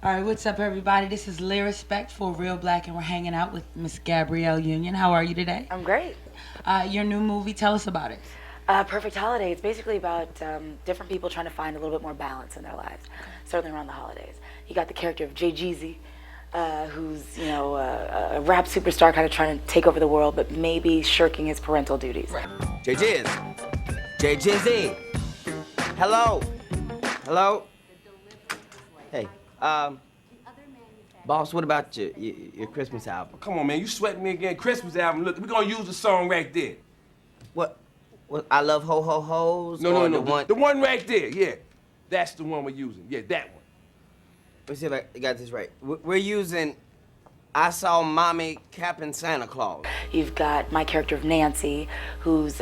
All right, what's up, everybody? This is Leah Respect for Real Black, and we're hanging out with Miss Gabrielle Union. How are you today? I'm great. Your new movie, tell us about it. Perfect Holiday. It's basically about different people trying to find a little bit more balance in their lives, certainly around the holidays. You got the character of Jay Jeezy, who's a rap superstar, kind of trying to take over the world, but maybe shirking his parental duties. Right. Jay Jizz. Jay Jizzy. Hello. Hello. Hey. Boss, what about your Christmas album? Come on, man, you sweating me again. Christmas album. Look, we're gonna use the song right there. What? I love ho ho ho's. No, or no, no. The one. The one right there. Yeah, that's the one we're using. Yeah, that one. Let's see if I got this right. We're using I Saw Mommy Capping Santa Claus. You've got my character of Nancy, who's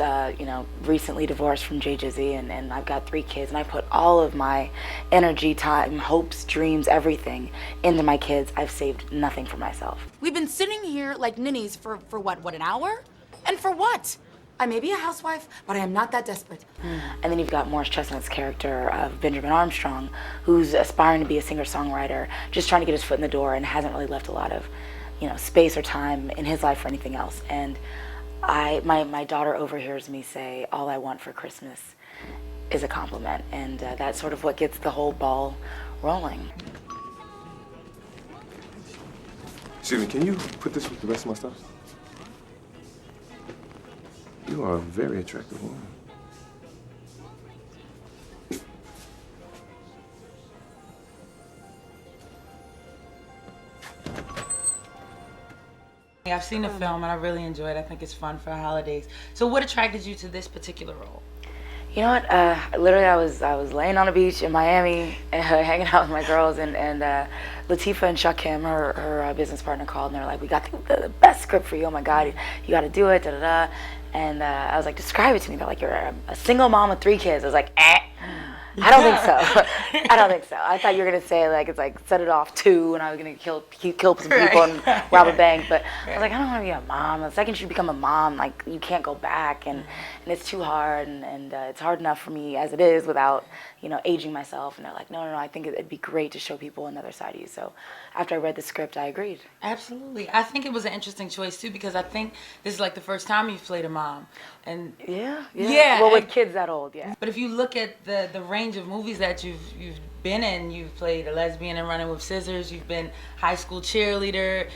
recently divorced from Jay Jeezy, and I've got 3 kids, and I put all of my energy, time, hopes, dreams, everything into my kids. I've saved nothing for myself. We've been sitting here like ninnies for what, an hour? And for what? I may be a housewife, but I am not that desperate. And then you've got Morris Chestnut's character of Benjamin Armstrong, who's aspiring to be a singer-songwriter, just trying to get his foot in the door and hasn't really left a lot of, space or time in his life for anything else. And my daughter overhears me say, all I want for Christmas is a compliment. And that's sort of what gets the whole ball rolling. Excuse me, can you put this with the rest of my stuff? You are a very attractive woman. I've seen the film, and I really enjoyed it. I think it's fun for holidays. So what attracted you to this particular role? You know what? Literally, I was laying on a beach in Miami, hanging out with my girls, and Latifah and Shakim, her business partner, called, and they're like, "We got the best script for you. Oh my God, you got to do it." Da da da. And I was like, "Describe it to me." They're like, "You're a single mom with 3 kids." I was like, I don't think so. I don't think so. I thought you were gonna say like it's like set it off 2, and I was gonna kill some people and rob a bank. But I was like, I don't want to be a mom. The second you become a mom, like you can't go back, and it's too hard, and it's hard enough for me as it is without aging myself. And they're like, no, I think it'd be great to show people another side of you. So after I read the script, I agreed. Absolutely. I think it was an interesting choice too, because I think this is like the first time you've played a mom. And yeah. and Well, with kids that old, yeah. But if you look at the range of movies that you've been in, you've played a lesbian in Running with Scissors, you've been high school cheerleader,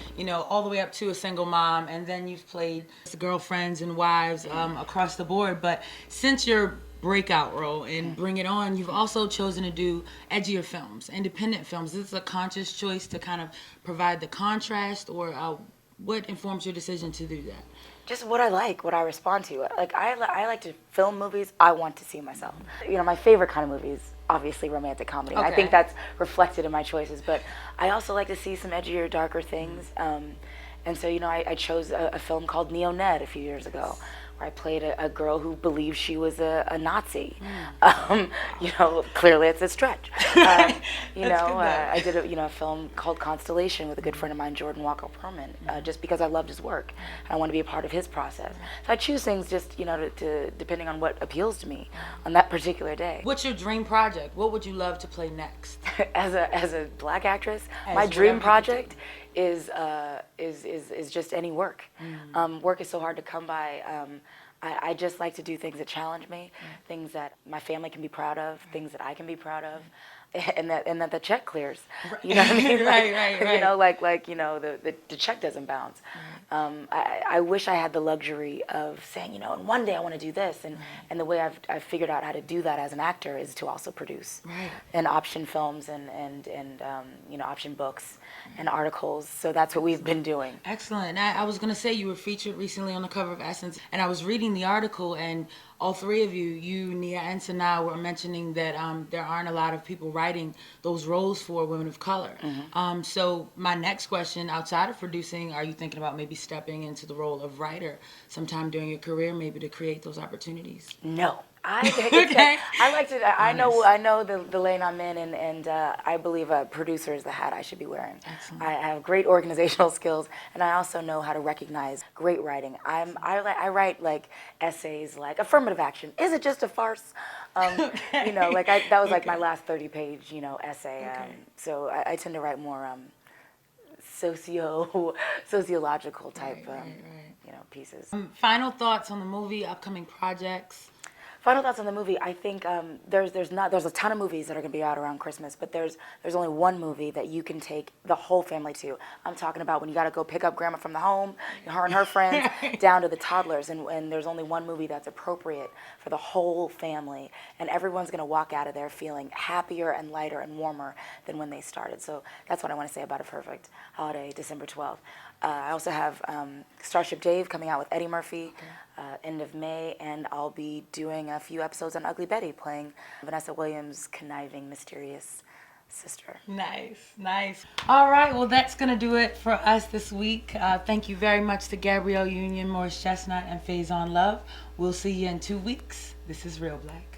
all the way up to a single mom, and then you've played girlfriends and wives across the board. But since your breakout role in Bring It On, you've also chosen to do edgier films, independent films. Is this a conscious choice to kind of provide the contrast, or what informs your decision to do that? Just what I like, what I respond to. Like I like to film movies I want to see myself. My favorite kind of movies, obviously romantic comedy. Okay. I think that's reflected in my choices. But I also like to see some edgier, darker things. And so I chose a film called Neo Ned a few years ago, where I played a girl who believed she was a Nazi. Clearly it's a stretch. I did a film called Constellation with a good friend of mine, Jordan Walker Perlman, just because I loved his work. I want to be a part of his process. So I choose things just, to depending on what appeals to me on that particular day. What's your dream project? What would you love to play next? As a black actress, As my dream whatever you project is just any work. Work is so hard to come by. I just like to do things that challenge me, things that my family can be proud of, things that I can be proud of, and that the check clears. You know what I mean? Right. The check doesn't bounce. I wish I had the luxury of saying, and one day I want to do this, and the way I've figured out how to do that as an actor is to also produce, and option films and option books and articles. So that's what we've been doing. Excellent. I was going to say you were featured recently on the cover of Essence, and I was reading the article, and all 3 of you, Nia and Sanaa, were mentioning that there aren't a lot of people writing those roles for women of color. So my next question, outside of producing, are you thinking about maybe stepping into the role of writer sometime during your career, maybe to create those opportunities? No. Okay. I like to. I know the lane I'm in, and I believe a producer is the hat I should be wearing. Excellent. I have great organizational skills, and I also know how to recognize great writing. I write like essays, like affirmative action. Is it just a farce? Okay. You know, like that was like my Okay. last 30-page, essay. Okay. So I tend to write more sociological type, Right. pieces. Final thoughts on the movie, upcoming projects. Final thoughts on the movie. I think there's a ton of movies that are gonna be out around Christmas, but there's only one movie that you can take the whole family to. I'm talking about when you gotta go pick up grandma from the home, her and her friends, down to the toddlers, and there's only one movie that's appropriate for the whole family, and everyone's gonna walk out of there feeling happier and lighter and warmer than when they started. So that's what I want to say about A Perfect Holiday, December 12th. I also have Starship Dave coming out with Eddie Murphy end of May, and I'll be doing a few episodes on Ugly Betty, playing Vanessa Williams' conniving, mysterious sister. Nice. All right, well, that's going to do it for us this week. Thank you very much to Gabrielle Union, Morris Chestnut, and Faison Love. We'll see you in 2 weeks. This is Real Black.